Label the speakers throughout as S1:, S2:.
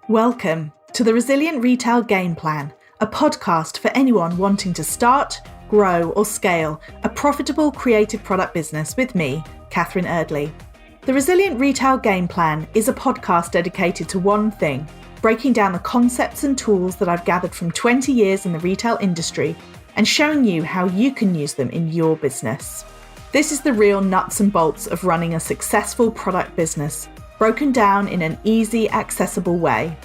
S1: Welcome to the Resilient Retail Game Plan, a podcast for anyone wanting to start, grow or scale a profitable creative product business with me, Catherine Eardley. The Resilient Retail Game Plan is a podcast dedicated to one thing, breaking down the concepts and tools that I've gathered from 20 years in the retail industry and showing you how you can use them in your business. This is the real nuts and bolts of running a successful product business, broken down in an easy, accessible way.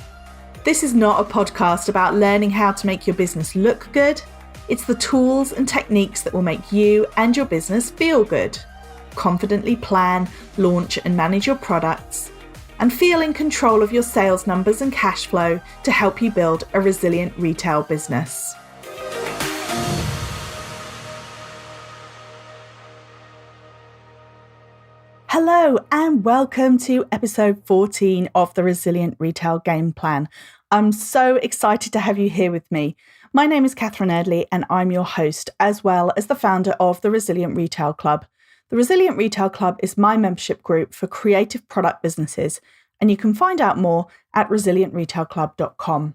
S1: This is not a podcast about learning how to make your business look good. It's the tools and techniques that will make you and your business feel good. Confidently plan, launch and manage your products, and feel in control of your sales numbers and cash flow to help you build a resilient retail business. Hello and welcome to episode 14 of the Resilient Retail Game Plan. I'm so excited to have you here with me. My name is Catherine Eardley and I'm your host, as well as the founder of the Resilient Retail Club. The Resilient Retail Club is my membership group for creative product businesses, and you can find out more at resilientretailclub.com.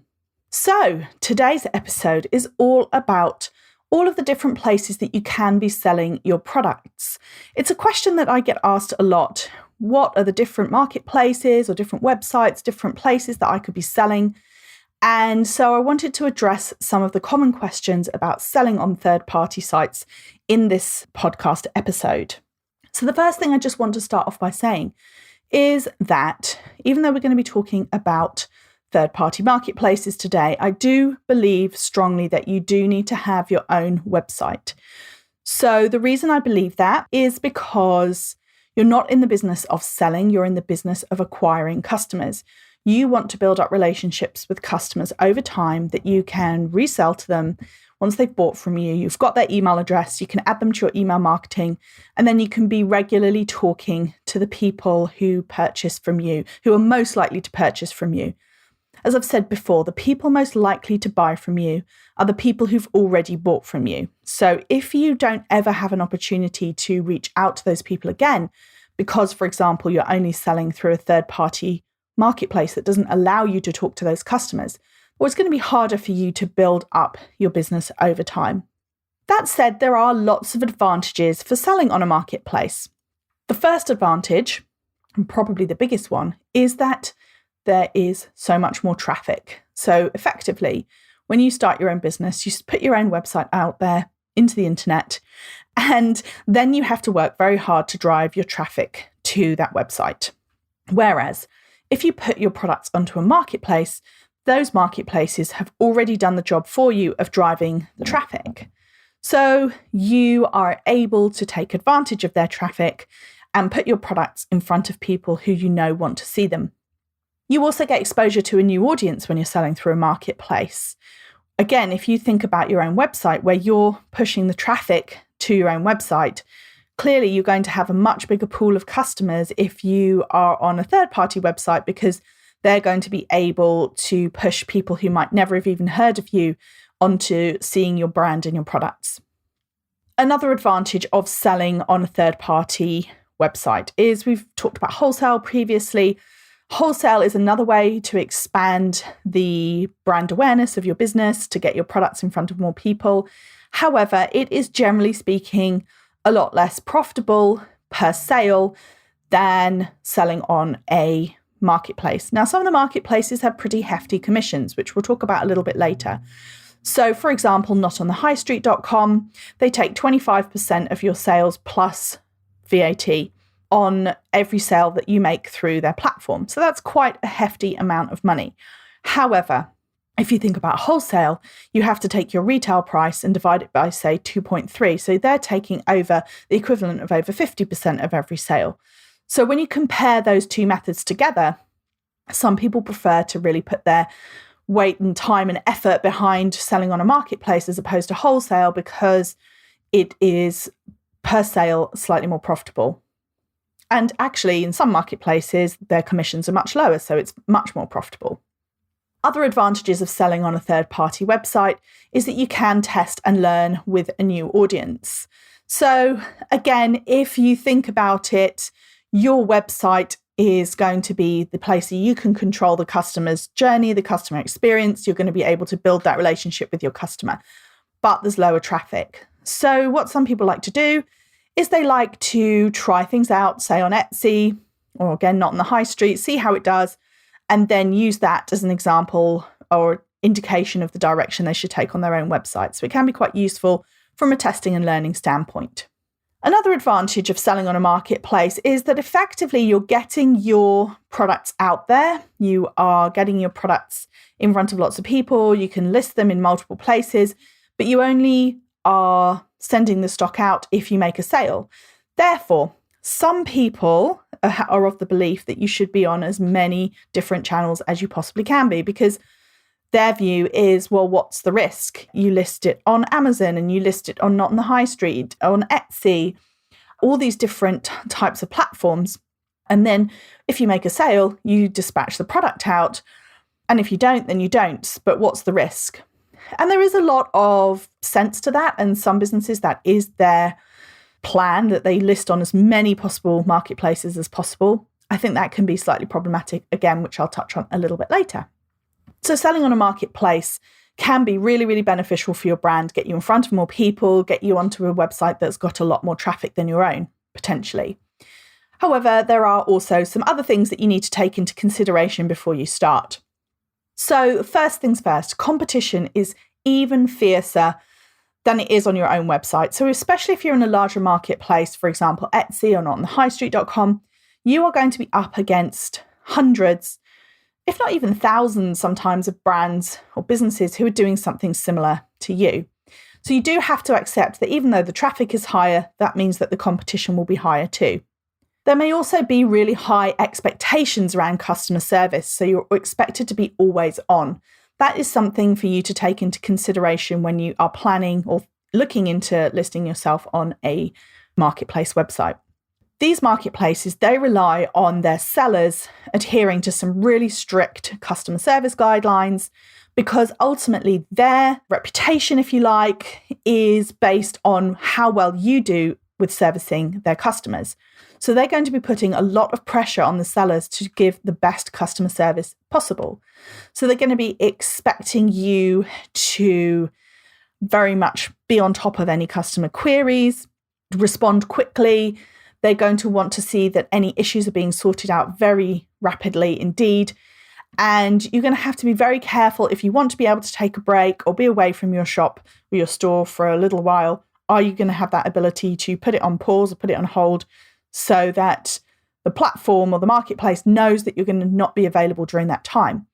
S1: So today's episode is all about all of the different places that you can be selling your products. It's a question that I get asked a lot. What are the different marketplaces or different websites, different places that I could be selling? And so I wanted to address some of the common questions about selling on third-party sites in this podcast episode. So the first thing I just want to start off by saying is that even though we're going to be talking about third-party marketplaces today, I do believe strongly that you do need to have your own website. So the reason I believe that is because you're not in the business of selling, you're in the business of acquiring customers. You want to build up relationships with customers over time that you can resell to them once they've bought from you. You've got their email address, you can add them to your email marketing, and then you can be regularly talking to the people who purchase from you, who are most likely to purchase from you. As I've said before, the people most likely to buy from you are the people who've already bought from you. So if you don't ever have an opportunity to reach out to those people again, because, for example, you're only selling through a third-party marketplace that doesn't allow you to talk to those customers, well, it's going to be harder for you to build up your business over time. That said, there are lots of advantages for selling on a marketplace. The first advantage, and probably the biggest one, is that there is so much more traffic. So effectively, when you start your own business, you put your own website out there into the internet, and then you have to work very hard to drive your traffic to that website. Whereas if you put your products onto a marketplace, those marketplaces have already done the job for you of driving the traffic. So you are able to take advantage of their traffic and put your products in front of people who you know want to see them. You also get exposure to a new audience when you're selling through a marketplace. Again, if you think about your own website where you're pushing the traffic to your own website, clearly you're going to have a much bigger pool of customers if you are on a third-party website, because they're going to be able to push people who might never have even heard of you onto seeing your brand and your products. Another advantage of selling on a third-party website is, we've talked about wholesale previously. Wholesale is another way to expand the brand awareness of your business, to get your products in front of more people. However, it is generally speaking a lot less profitable per sale than selling on a marketplace. Now, some of the marketplaces have pretty hefty commissions, which we'll talk about a little bit later. So, for example, notonthehighstreet.com, they take 25% of your sales plus VAT on every sale that you make through their platform. So that's quite a hefty amount of money. However, if you think about wholesale, you have to take your retail price and divide it by, say, 2.3. So they're taking over the equivalent of over 50% of every sale. So when you compare those two methods together, some people prefer to really put their weight and time and effort behind selling on a marketplace as opposed to wholesale, because it is per sale slightly more profitable. And actually, in some marketplaces, their commissions are much lower, so it's much more profitable. Other advantages of selling on a third-party website is that you can test and learn with a new audience. So again, if you think about it, your website is going to be the place that you can control the customer's journey, the customer experience. You're going to be able to build that relationship with your customer, but there's lower traffic. So what some people like to do is they like to try things out, say on Etsy, or again, not on the high street, see how it does, and then use that as an example or indication of the direction they should take on their own website. So it can be quite useful from a testing and learning standpoint. Another advantage of selling on a marketplace is that effectively you're getting your products out there. You are getting your products in front of lots of people. You can list them in multiple places, but you only are sending the stock out if you make a sale. Therefore, some people are of the belief that you should be on as many different channels as you possibly can be, because their view is, well, what's the risk? You list it on Amazon and you list it on Not on the High Street, on Etsy, all these different types of platforms. And then if you make a sale, you dispatch the product out. And if you don't, then you don't. But what's the risk? And there is a lot of sense to that. And some businesses, that is their plan, that they list on as many possible marketplaces as possible. I think that can be slightly problematic, again, which I'll touch on a little bit later. So selling on a marketplace can be really, really beneficial for your brand, get you in front of more people, get you onto a website that's got a lot more traffic than your own, potentially. However, there are also some other things that you need to take into consideration before you start. So first things first, competition is even fiercer than it is on your own website. So especially if you're in a larger marketplace, for example, Etsy or notonthehighstreet.com, you are going to be up against hundreds, if not even thousands sometimes, of brands or businesses who are doing something similar to you. So you do have to accept that even though the traffic is higher, that means that the competition will be higher too. There may also be really high expectations around customer service, so you're expected to be always on. That is something for you to take into consideration when you are planning or looking into listing yourself on a marketplace website. These marketplaces, they rely on their sellers adhering to some really strict customer service guidelines, because ultimately their reputation, if you like, is based on how well you do with servicing their customers. So they're going to be putting a lot of pressure on the sellers to give the best customer service possible. So they're going to be expecting you to very much be on top of any customer queries, respond quickly. They're going to want to see that any issues are being sorted out very rapidly indeed. And you're going to have to be very careful if you want to be able to take a break or be away from your shop or your store for a little while. Are you going to have that ability to put it on pause or put it on hold so that the platform or the marketplace knows that you're going to not be available during that time?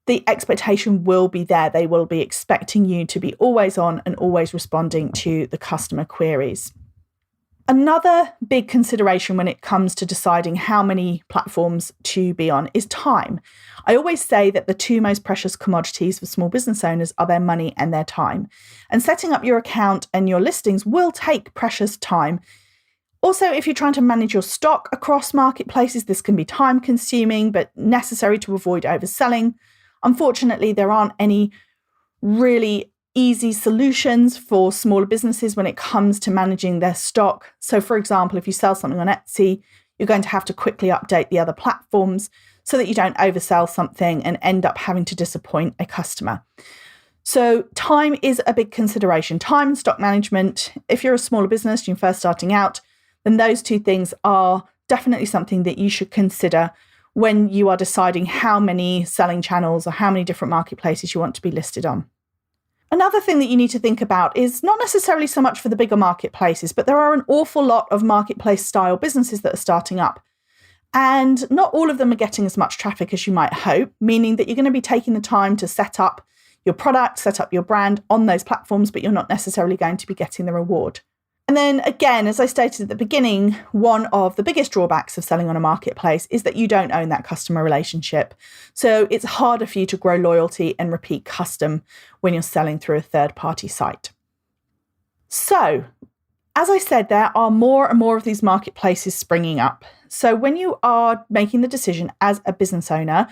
S1: The expectation will be there. They will be expecting you to be always on and always responding to the customer queries. Another big consideration when it comes to deciding how many platforms to be on is time. I always say that the two most precious commodities for small business owners are their money and their time. And setting up your account and your listings will take precious time. Also, if you're trying to manage your stock across marketplaces, this can be time consuming, but necessary to avoid overselling. Unfortunately, there aren't any really easy solutions for smaller businesses when it comes to managing their stock. So for example, if you sell something on Etsy, you're going to have to quickly update the other platforms so that you don't oversell something and end up having to disappoint a customer. So time is a big consideration. Time and stock management. If you're a smaller business, you're first starting out, then those two things are definitely something that you should consider when you are deciding how many selling channels or how many different marketplaces you want to be listed on. Another thing that you need to think about is not necessarily so much for the bigger marketplaces, but there are an awful lot of marketplace style businesses that are starting up. And not all of them are getting as much traffic as you might hope, meaning that you're going to be taking the time to set up your product, set up your brand on those platforms, but you're not necessarily going to be getting the reward. And then again, as I stated at the beginning, one of the biggest drawbacks of selling on a marketplace is that you don't own that customer relationship. So it's harder for you to grow loyalty and repeat custom when you're selling through a third-party site. So, as I said, there are more and more of these marketplaces springing up. So when you are making the decision as a business owner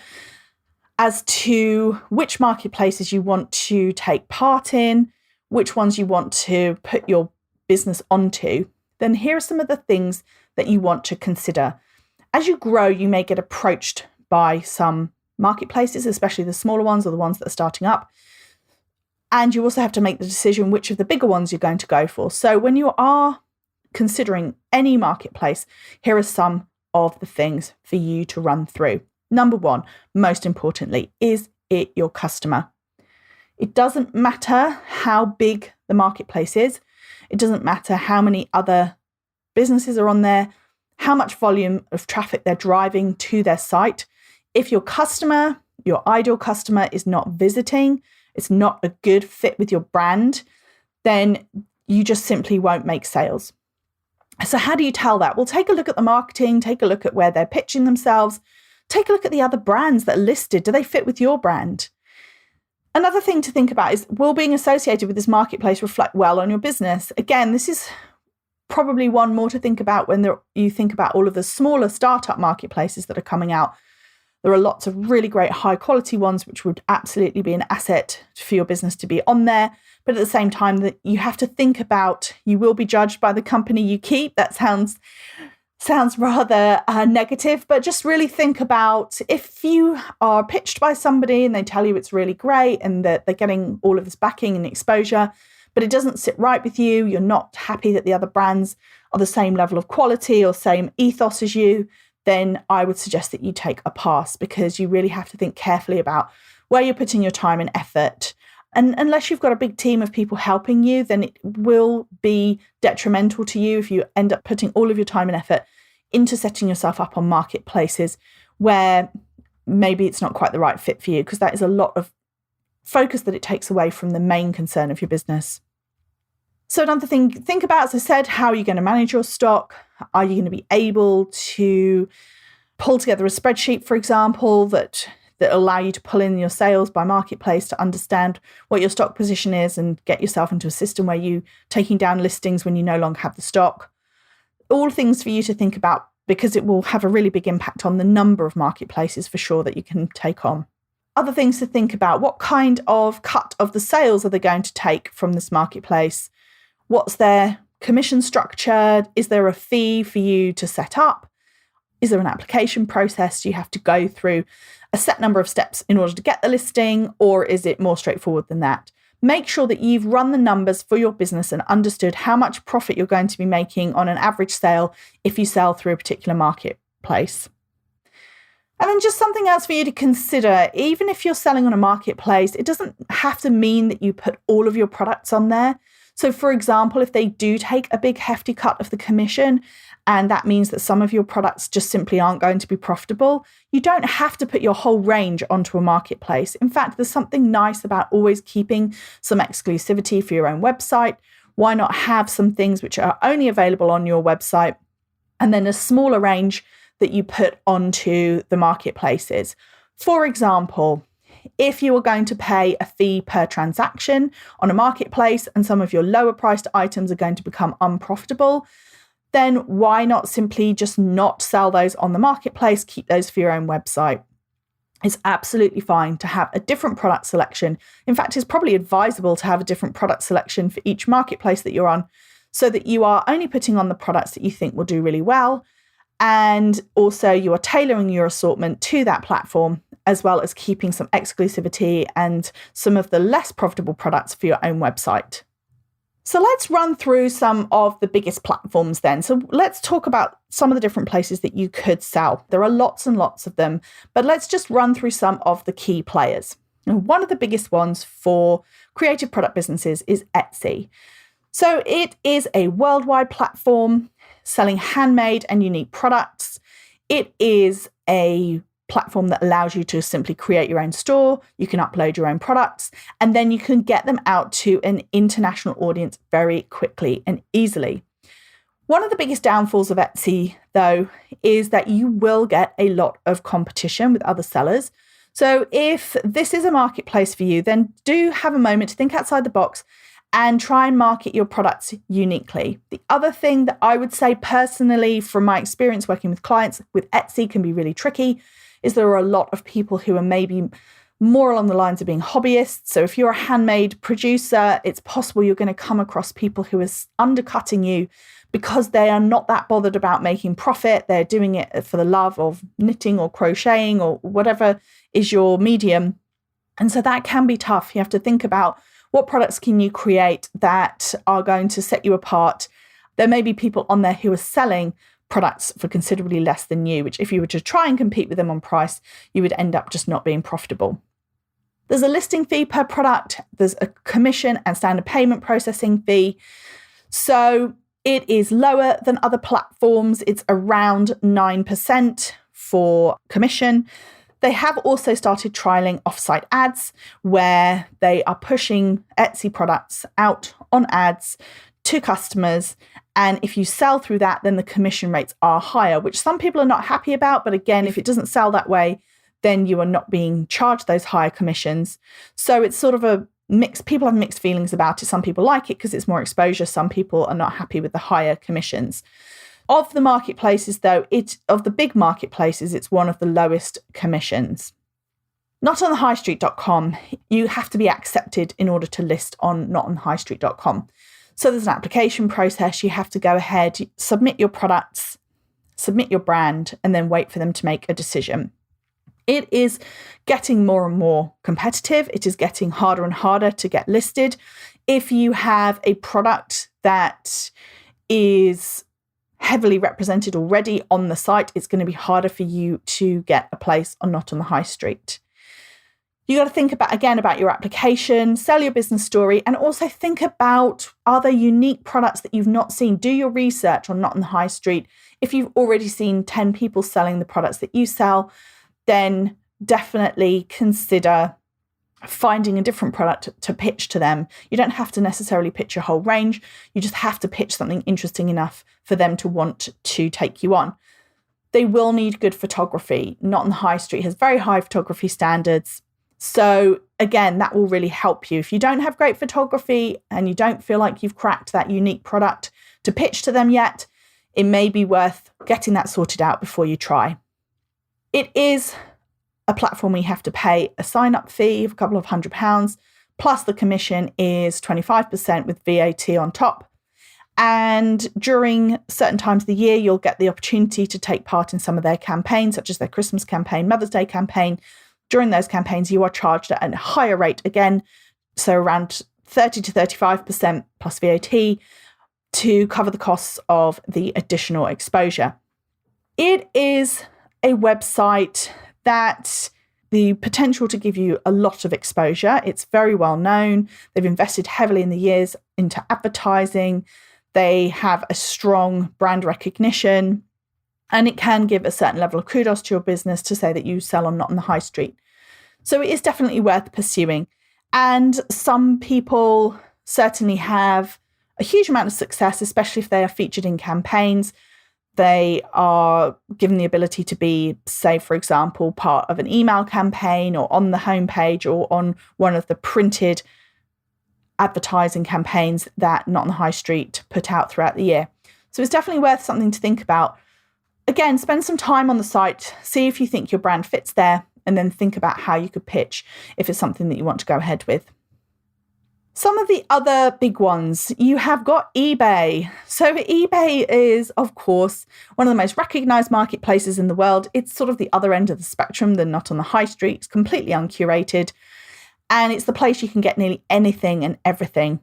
S1: as to which marketplaces you want to take part in, which ones you want to put your business onto, then here are some of the things that you want to consider. As you grow, you may get approached by some marketplaces, especially the smaller ones or the ones that are starting up. And you also have to make the decision which of the bigger ones you're going to go for. So when you are considering any marketplace, here are some of the things for you to run through. Number one, most importantly, is it your customer? It doesn't matter how big the marketplace is. It doesn't matter how many other businesses are on there, how much volume of traffic they're driving to their site. If your customer, your ideal customer, is not visiting, it's not a good fit with your brand, then you just simply won't make sales. So how do you tell that? Well, take a look at the marketing, take a look at where they're pitching themselves, take a look at the other brands that are listed. Do they fit with your brand? Another thing to think about is, will being associated with this marketplace reflect well on your business? Again, this is probably one more to think about when you think about all of the smaller startup marketplaces that are coming out. There are lots of really great high quality ones, which would absolutely be an asset for your business to be on there. But at the same time, that you have to think about, you will be judged by the company you keep. That sounds rather negative, but just really think about, if you are pitched by somebody and they tell you it's really great and that they're getting all of this backing and exposure, but it doesn't sit right with you, you're not happy that the other brands are the same level of quality or same ethos as you, then I would suggest that you take a pass, because you really have to think carefully about where you're putting your time and effort. And unless you've got a big team of people helping you, then it will be detrimental to you if you end up putting all of your time and effort into setting yourself up on marketplaces where maybe it's not quite the right fit for you, because that is a lot of focus that it takes away from the main concern of your business. So another thing, think about, as I said, how are you going to manage your stock? Are you going to be able to pull together a spreadsheet, for example, that allow you to pull in your sales by marketplace to understand what your stock position is and get yourself into a system where you're taking down listings when you no longer have the stock? All things for you to think about, because it will have a really big impact on the number of marketplaces for sure that you can take on. Other things to think about: what kind of cut of the sales are they going to take from this marketplace? What's their commission structure? Is there a fee for you to set up? Is there an application process? Do you have to go through a set number of steps in order to get the listing, or is it more straightforward than that? Make sure that you've run the numbers for your business and understood how much profit you're going to be making on an average sale if you sell through a particular marketplace. And then just something else for you to consider: even if you're selling on a marketplace, it doesn't have to mean that you put all of your products on there. So for example, if they do take a big hefty cut of the commission, and that means that some of your products just simply aren't going to be profitable, you don't have to put your whole range onto a marketplace. In fact, there's something nice about always keeping some exclusivity for your own website. Why not have some things which are only available on your website, and then a smaller range that you put onto the marketplaces? For example, if you are going to pay a fee per transaction on a marketplace and some of your lower priced items are going to become unprofitable, then why not simply just not sell those on the marketplace, keep those for your own website? It's absolutely fine to have a different product selection. In fact, it's probably advisable to have a different product selection for each marketplace that you're on, so that you are only putting on the products that you think will do really well. And also you are tailoring your assortment to that platform, as well as keeping some exclusivity and some of the less profitable products for your own website. So let's run through some of the biggest platforms then. So let's talk about some of the different places that you could sell. There are lots and lots of them, but let's just run through some of the key players. And one of the biggest ones for creative product businesses is Etsy. So it is a worldwide platform selling handmade and unique products. It is a platform that allows you to simply create your own store. You can upload your own products, and then you can get them out to an international audience very quickly and easily. One of the biggest downfalls of Etsy, though, is that you will get a lot of competition with other sellers. So if this is a marketplace for you, then do have a moment to think outside the box and try and market your products uniquely. The other thing that I would say personally, from my experience working with clients with Etsy, can be really tricky, is there are a lot of people who are maybe more along the lines of being hobbyists. So if you're a handmade producer, it's possible you're going to come across people who are undercutting you because they are not that bothered about making profit. They're doing it for the love of knitting or crocheting or whatever is your medium. And so that can be tough. You have to think about what products can you create that are going to set you apart. There may be people on there who are selling products for considerably less than you, which if you were to try and compete with them on price, you would end up just not being profitable. There's a listing fee per product. There's a commission and standard payment processing fee. So it is lower than other platforms. It's around 9% for commission. They have also started trialing offsite ads where they are pushing Etsy products out on ads to customers. And if you sell through that, then the commission rates are higher, which some people are not happy about. But again, if it doesn't sell that way, then you are not being charged those higher commissions. So it's sort of a mix. People have mixed feelings about it. Some people like it because it's more exposure. Some people are not happy with the higher commissions. Of the marketplaces, though, of the big marketplaces, it's one of the lowest commissions. NotOnTheHighStreet.com, you have to be accepted in order to list on NotOnTheHighStreet.com. So there's an application process. You have to go ahead, submit your products, submit your brand, and then wait for them to make a decision. It is getting more and more competitive. It is getting harder and harder to get listed. If you have a product that is heavily represented already on the site, it's going to be harder for you to get a place on Not on the High Street. You got to think about your application, sell your business story, and also think about, are there unique products that you've not seen? Do your research on Not on the High Street. If you've already seen 10 people selling the products that you sell, then definitely consider finding a different product to pitch to them. You don't have to necessarily pitch your whole range. You just have to pitch something interesting enough for them to want to take you on. They will need good photography. Not on the High Street has very high photography standards. So again, that will really help you. If you don't have great photography and you don't feel like you've cracked that unique product to pitch to them yet, it may be worth getting that sorted out before you try. It is a platform where you have to pay a sign-up fee of a couple of £100, plus the commission is 25% with VAT on top. And during certain times of the year, you'll get the opportunity to take part in some of their campaigns, such as their Christmas campaign, Mother's Day campaign. During those campaigns, you are charged at a higher rate again, so around 30 to 35% plus VAT to cover the costs of the additional exposure. It is a website that the potential to give you a lot of exposure. It's very well known. They've invested heavily in the years into advertising. They have a strong brand recognition, and it can give a certain level of kudos to your business to say that you sell on Not on the High Street. So it is definitely worth pursuing. And some people certainly have a huge amount of success, especially if they are featured in campaigns. They are given the ability to be, say, for example, part of an email campaign or on the homepage or on one of the printed advertising campaigns that Not on the High Street put out throughout the year. So it's definitely worth something to think about. Again, spend some time on the site, see if you think your brand fits there, and then think about how you could pitch if it's something that you want to go ahead with. Some of the other big ones, you have got eBay. So eBay is, of course, one of the most recognized marketplaces in the world. It's sort of the other end of the spectrum than Not on the High Street. It's completely uncurated. And it's the place you can get nearly anything and everything.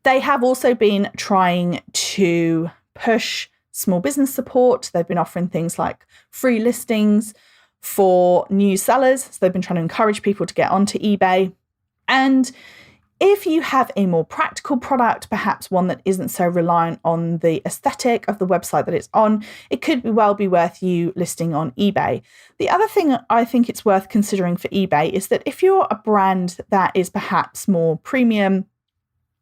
S1: They have also been trying to push small business support. They've been offering things like free listings for new sellers. So they've been trying to encourage people to get onto eBay. And if you have a more practical product, perhaps one that isn't so reliant on the aesthetic of the website that it's on, it could well be worth you listing on eBay. The other thing I think it's worth considering for eBay is that if you're a brand that is perhaps more premium,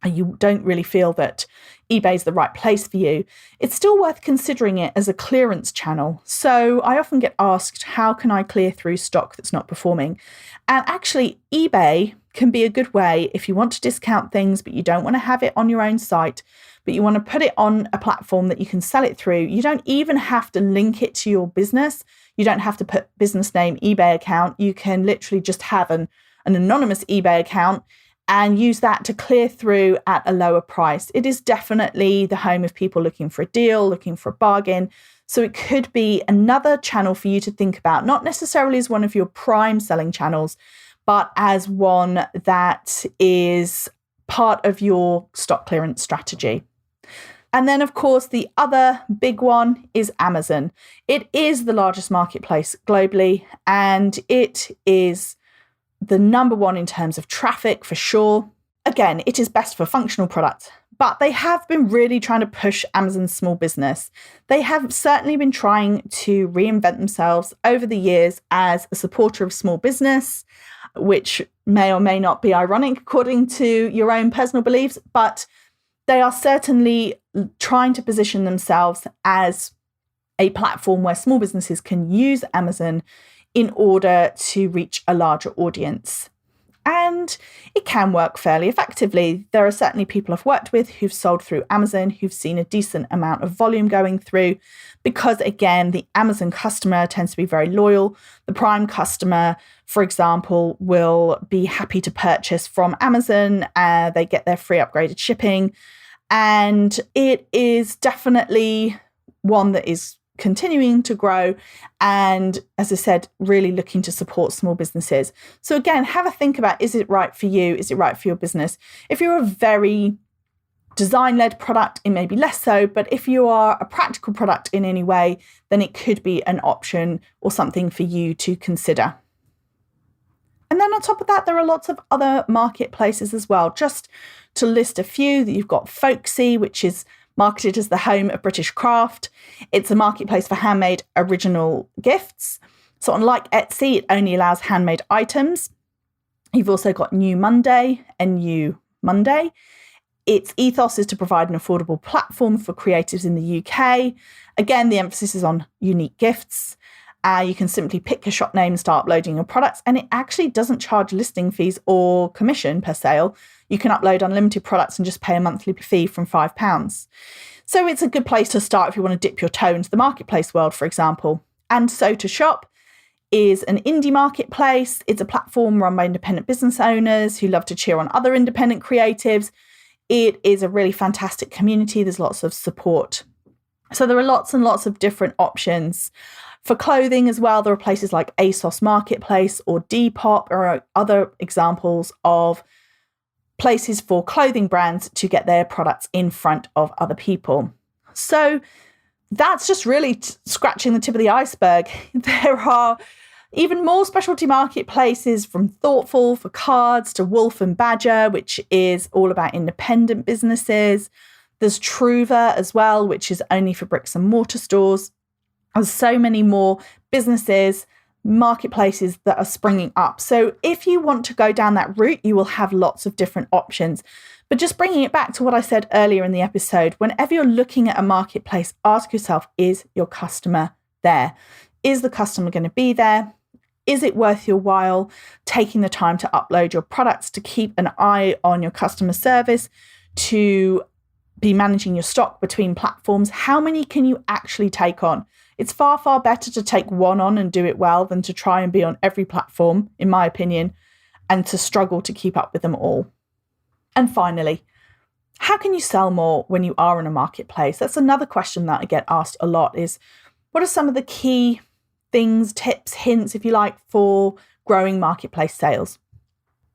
S1: and you don't really feel that eBay is the right place for you, it's still worth considering it as a clearance channel. So I often get asked, how can I clear through stock that's not performing? And actually, eBay can be a good way if you want to discount things, but you don't want to have it on your own site, but you want to put it on a platform that you can sell it through. You don't even have to link it to your business. You don't have to put business name eBay account. You can literally just have an anonymous eBay account, and use that to clear through at a lower price. It is definitely the home of people looking for a deal, looking for a bargain. So it could be another channel for you to think about, not necessarily as one of your prime selling channels, but as one that is part of your stock clearance strategy. And then, of course, the other big one is Amazon. It is the largest marketplace globally, and it is the number one in terms of traffic for sure. Again, it is best for functional products, but they have been really trying to push Amazon's small business. They have certainly been trying to reinvent themselves over the years as a supporter of small business, which may or may not be ironic according to your own personal beliefs, but they are certainly trying to position themselves as a platform where small businesses can use Amazon in order to reach a larger audience. And it can work fairly effectively. There are certainly people I've worked with who've sold through Amazon, who've seen a decent amount of volume going through, because again, the Amazon customer tends to be very loyal. The Prime customer, for example, will be happy to purchase from Amazon. They get their free upgraded shipping. And it is definitely one that is continuing to grow. And as I said, really looking to support small businesses. So again, have a think about, is it right for you? Is it right for your business? If you're a very design-led product, it may be less so. But if you are a practical product in any way, then it could be an option or something for you to consider. And then on top of that, there are lots of other marketplaces as well. Just to list a few, that you've got Folksy, which is marketed as the home of British craft. It's a marketplace for handmade original gifts. So unlike Etsy, it only allows handmade items. You've also got New Monday and New Monday. Its ethos is to provide an affordable platform for creatives in the UK. Again, the emphasis is on unique gifts. You can simply pick a shop name and start uploading your products, and it actually doesn't charge listing fees or commission per sale. You can upload unlimited products and just pay a monthly fee from £5. So it's a good place to start if you want to dip your toe into the marketplace world, for example. And So To Shop is an indie marketplace. It's a platform run by independent business owners who love to cheer on other independent creatives. It is a really fantastic community. There's lots of support. So there are lots and lots of different options. For clothing as well, there are places like ASOS Marketplace or Depop or other examples of places for clothing brands to get their products in front of other people. So that's just really scratching the tip of the iceberg. There are even more specialty marketplaces, from Thoughtful for cards to Wolf and Badger, which is all about independent businesses. There's Truva as well, which is only for bricks and mortar stores. There's so many more businesses, marketplaces that are springing up. So if you want to go down that route, you will have lots of different options. But just bringing it back to what I said earlier in the episode, whenever you're looking at a marketplace, ask yourself, is your customer there? Is the customer going to be there? Is it worth your while taking the time to upload your products, to keep an eye on your customer service, to be managing your stock between platforms? How many can you actually take on? It's far, far better to take one on and do it well than to try and be on every platform, in my opinion, and to struggle to keep up with them all. And finally, how can you sell more when you are in a marketplace? That's another question that I get asked a lot, is what are some of the key things, tips, hints, if you like, for growing marketplace sales?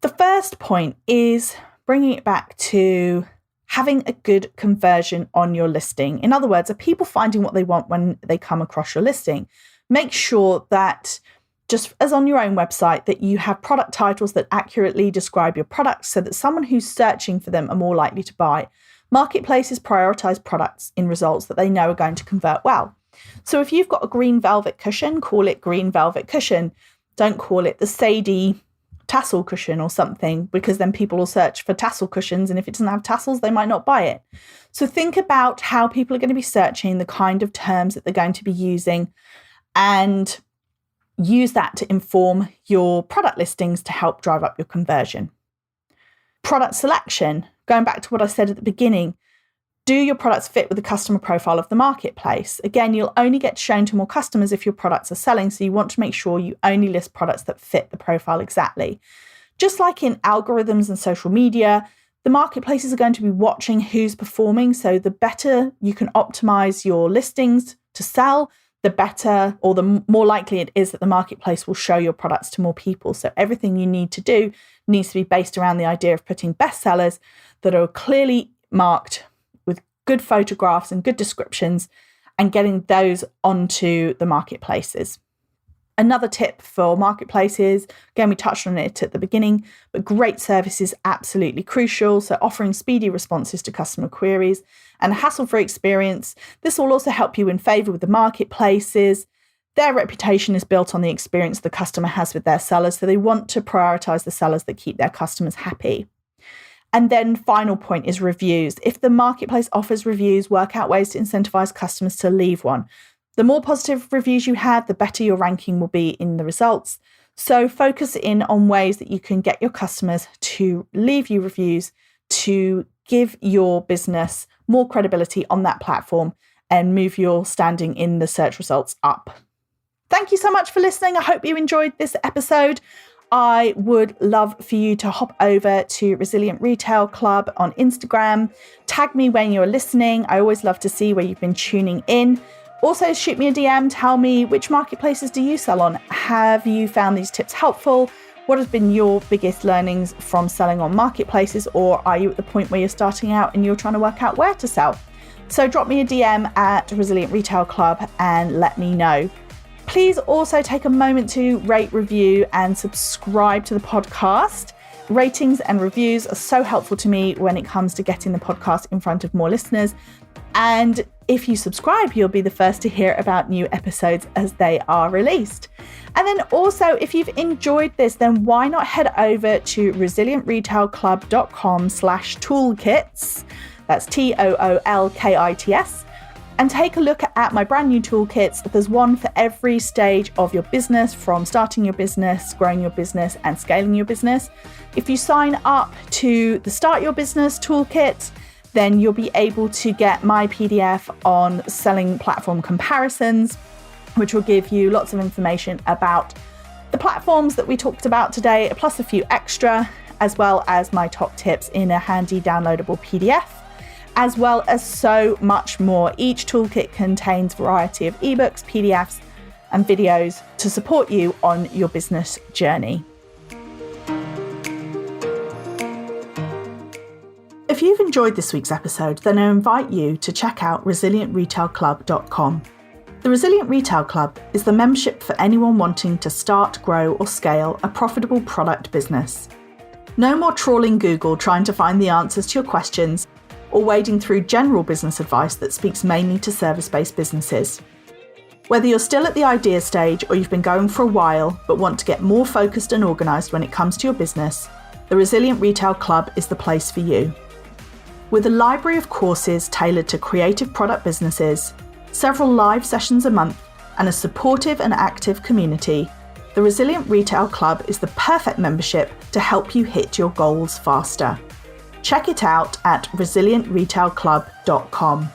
S1: The first point is bringing it back to having a good conversion on your listing. In other words, are people finding what they want when they come across your listing? Make sure that, just as on your own website, that you have product titles that accurately describe your products so that someone who's searching for them are more likely to buy. Marketplaces prioritize products in results that they know are going to convert well. So if you've got a green velvet cushion, call it green velvet cushion. Don't call it the Sadie tassel cushion or something, because then people will search for tassel cushions, and if it doesn't have tassels, they might not buy it. So think about how people are going to be searching, the kind of terms that they're going to be using, and use that to inform your product listings to help drive up your conversion. Product selection, going back to what I said at the beginning, do your products fit with the customer profile of the marketplace? Again, you'll only get shown to more customers if your products are selling, so you want to make sure you only list products that fit the profile exactly. Just like in algorithms and social media, the marketplaces are going to be watching who's performing. So the better you can optimize your listings to sell, the better or the more likely it is that the marketplace will show your products to more people. So everything you need to do needs to be based around the idea of putting bestsellers that are clearly marked with good photographs and good descriptions and getting those onto the marketplaces. Another tip for marketplaces, again, we touched on it at the beginning, but great service is absolutely crucial. So offering speedy responses to customer queries and a hassle-free experience. This will also help you in favour with the marketplaces. Their reputation is built on the experience the customer has with their sellers, so they want to prioritise the sellers that keep their customers happy. And then final point is reviews. If the marketplace offers reviews, work out ways to incentivise customers to leave one. The more positive reviews you have, the better your ranking will be in the results. So focus in on ways that you can get your customers to leave you reviews to give your business more credibility on that platform and move your standing in the search results up. Thank you so much for listening. I hope you enjoyed this episode. I would love for you to hop over to Resilient Retail Club on Instagram. Tag me when you're listening. I always love to see where you've been tuning in. Also, shoot me a DM, tell me which marketplaces do you sell on? Have you found these tips helpful? What has been your biggest learnings from selling on marketplaces? Or are you at the point where you're starting out and you're trying to work out where to sell? So drop me a DM at Resilient Retail Club and let me know. Please also take a moment to rate, review, and subscribe to the podcast. Ratings and reviews are so helpful to me when it comes to getting the podcast in front of more listeners. And if you subscribe, you'll be the first to hear about new episodes as they are released. And then also, if you've enjoyed this, then why not head over to resilientretailclub.com/toolkits. That's TOOLKITS. And take a look at my brand new toolkits. There's one for every stage of your business, from starting your business, growing your business, and scaling your business. If you sign up to the Start Your Business toolkit, then you'll be able to get my PDF on selling platform comparisons, which will give you lots of information about the platforms that we talked about today, plus a few extra, as well as my top tips in a handy downloadable PDF, as well as so much more. Each toolkit contains a variety of ebooks, PDFs, and videos to support you on your business journey. If you've enjoyed this week's episode, then I invite you to check out resilientretailclub.com. The Resilient Retail Club is the membership for anyone wanting to start, grow, or scale a profitable product business. No more trawling Google trying to find the answers to your questions or wading through general business advice that speaks mainly to service-based businesses. Whether you're still at the idea stage or you've been going for a while but want to get more focused and organised when it comes to your business, the Resilient Retail Club is the place for you. With a library of courses tailored to creative product businesses, several live sessions a month, and a supportive and active community, the Resilient Retail Club is the perfect membership to help you hit your goals faster. Check it out at resilientretailclub.com.